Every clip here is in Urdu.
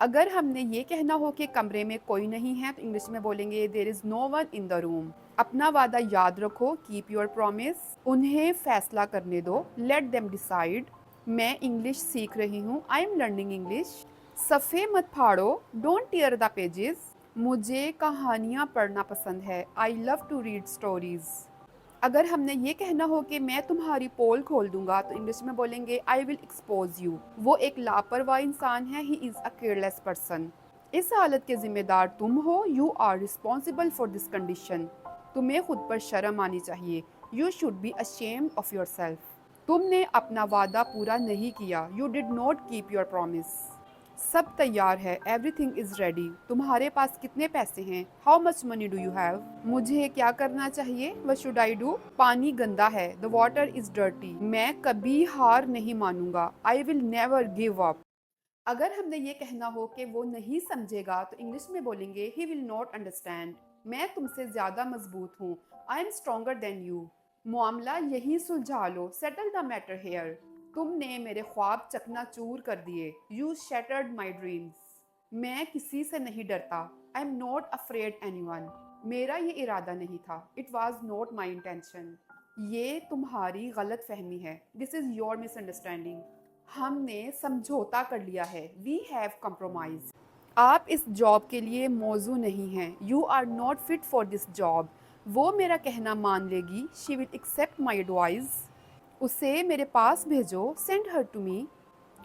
اگر ہم نے یہ کہنا ہو کہ کمرے میں کوئی نہیں ہے تو انگلش میں بولیں گے دیر از نو ون ان دا روم. اپنا وعدہ یاد رکھو, کیپ یور پرومس. انہیں فیصلہ کرنے دو, لیٹ دیم ڈیسائیڈ. میں انگلش سیکھ رہی ہوں, آئی ایم لرننگ انگلش. صفحے مت پھاڑو, ڈونٹ ٹیئر دا پیجز. مجھے کہانیاں پڑھنا پسند ہے, آئی لو ٹو ریڈ اسٹوریز. اگر ہم نے یہ کہنا ہو کہ میں تمہاری پول کھول دوں گا تو انگلش میں بولیں گے آئی ول ایکسپوز یو. وہ ایک لاپرواہ انسان ہے, ہی از اے کیئرلیس پرسن. اس حالت کے ذمہ دار تم ہو, you are responsible for this condition. تمہیں خود پر شرم آنی چاہیے, you should be ashamed of yourself. تم نے اپنا وعدہ پورا نہیں کیا, you did not keep your promise. سب تیار ہے, ایوری تھنگ از ریڈی. تمہارے پاس کتنے پیسے ہیں, how much money do you have. مجھے کیا کرنا چاہیے, what should I do. پانی گندا ہے, the water is dirty. میں کبھی ہار نہیں مانوں گا, I will never give up. اگر ہم نے یہ کہنا ہو کہ وہ نہیں سمجھے گا تو انگلش میں بولیں گے he will not understand. میں تم سے زیادہ مضبوط ہوں, I am stronger than you. معاملہ یہی سلجھا لو, settle the matter here. تم نے میرے خواب چکنا چور کر دیے, you shattered my dreams. میں کسی سے نہیں ڈرتا, I am not afraid anyone. میرا یہ ارادہ نہیں تھا, it was not my intention. یہ تمہاری غلط فہمی ہے, this is your misunderstanding. ہم نے سمجھوتا کر لیا ہے, we have compromised. آپ اس جاب کے لیے موزوں نہیں ہیں, you are not fit for this job. وہ میرا کہنا مان لے گی, she will accept my advice. اسے میرے پاس بھیجو, send her to me.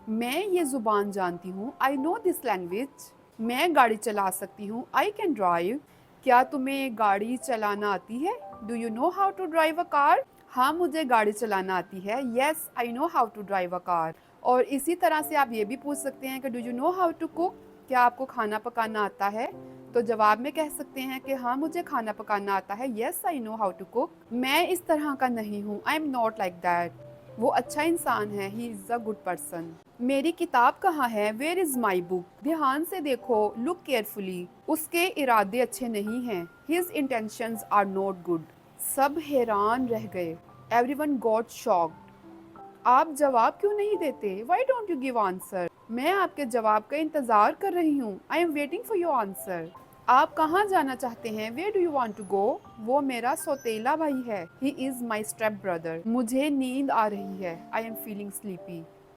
میں یہ زبان جانتی ہوں, I know this language. میں گاڑی چلا سکتی ہوں, I can drive. کیا تمہیں گاڑی چلانا آتی ہے, do you know how to drive a car. ہاں مجھے گاڑی چلانا آتی ہے, yes I know how to drive a car. اور اسی طرح سے آپ یہ بھی پوچھ سکتے ہیں کہ do you know how to cook. کیا آپ کو کھانا پکانا آتا ہے, تو جواب میں کہہ سکتے ہیں کہ ہاں مجھے کھانا پکانا آتا ہے, yes I know how to cook. میں اس طرح کا نہیں ہوں, I am not like that. وہ اچھا انسان ہے, he is a good person. میری کتاب کہاں ہے, where is my book. دھیان سے دیکھو, look carefully. اس کے ارادے اچھے نہیں ہیں, his intentions are not good. سب حیران رہ گئے, everyone got shocked. آپ جواب کیوں نہیں دیتے, why don't you give answer. میں آپ کے جواب کا انتظار کر رہی ہوں, I am waiting for your answer. آپ کہاں جانا چاہتے ہیں, where do you want to go. وہ میرا سوتیلا بھائی ہے, he is my step brother. مجھے نیند آ رہی ہے, I am feeling sleepy.